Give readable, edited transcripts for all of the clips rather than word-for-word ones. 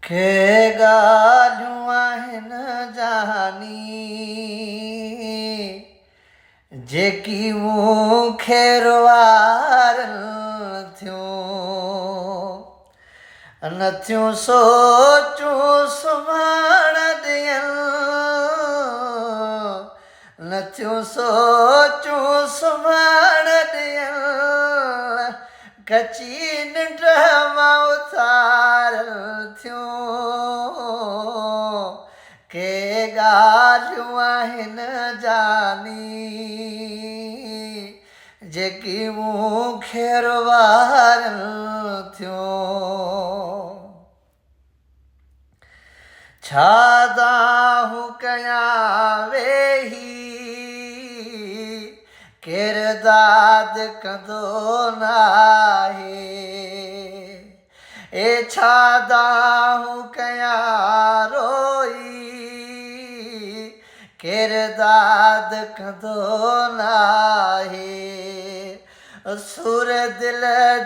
के ॻाल्हियूं आहिनि जानी जेकी मूंखे रुवारनि थियूं नथियूं सोचूं सुभाण ॾियनि नथियूं सोचूं सुभाण ॾियनि कची निंड मां उथारनि थियूं के ॻाल्हियूं आहिनि जानी जेकी मूंखे रुवारनि थियूं छा दाहूं कयां वेही केरु दाद कंदो नाहे छा दाहूं कयां रोई केरु दाद कंदो नाहे सुर दिल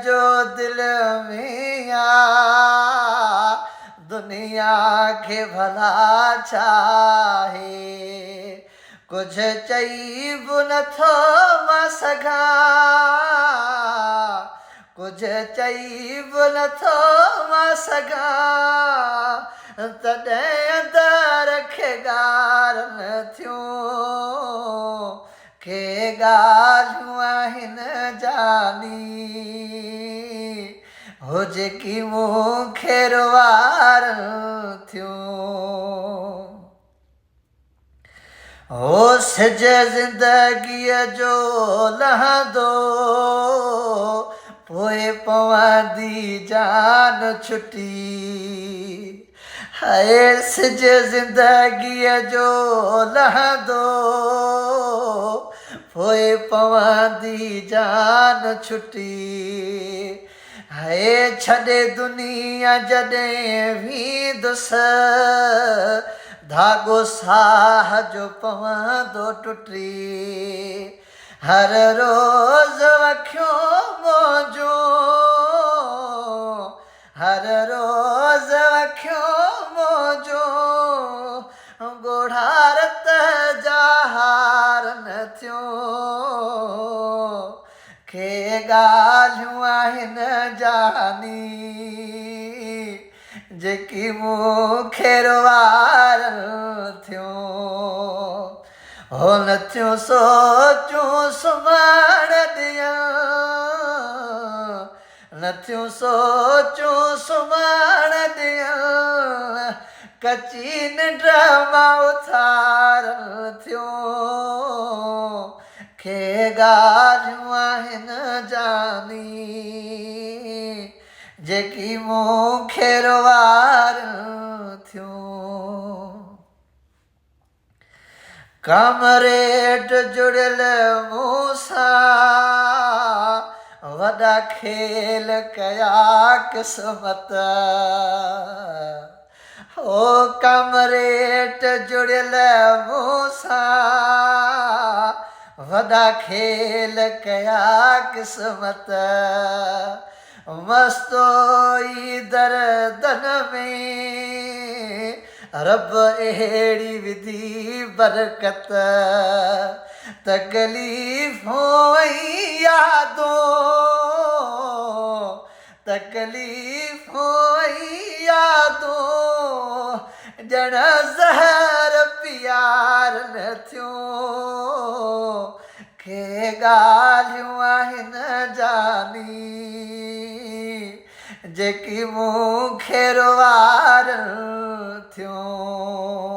जो दिल में आहे दुनिया खे भला छाहे कुझु चई बि नथो मां सघां कुझु चई बि नथो मां सघां तॾहिं अंदर खे ॻारनि थियूं के ॻाल्हियूं आहिनि जानी हो जेकी मूंखे रुवारनि थियूं हो सिज ज़िंदगीअ जो लहंदो पोइ पवंदी जान छुटी हाय सिज ज़िंदगीअ जो लहंदो पोइ पवंदी जान छुटी हाय छॾे दुनिया जॾहिं वेंदुसि धाॻो साह जो पवंदो टुटी हर रोज़ अखियूं मुंहिंजूं हर रोज़ अखियूं मुंहिंजूं ॻोढ़ारत जा हारनि थियूं के ॻाल्हियूं आहिनि जानी जेकी मूंखे रुवारनि थियूं हो नथियूं सोचूं सुभाण ॾियनि नथियूं सोचूं सुभाण ॾियनि कची निंड मां उथारनि थियूं के ॻाल्हियूं आहिनि जानी जेकी मूंखे रुवारनि थियूं कमरेट जुड़ियल मूं सां वॾा खेल कया क़िस्मत हो कमरेट जुड़ियल मूं सां वॾा खेल कया क़िस्मत मस्तोई दर्दन में रब अहिड़ी विधी बरकत तकलीफ़ूं ऐं यादूं तकलीफ़ूं ऐं यादूं ॼण ज़हर पियारनि थियूं के ॻाल्हियूं आहिनि जानी जेकी मूंखे रुवारनि थियूं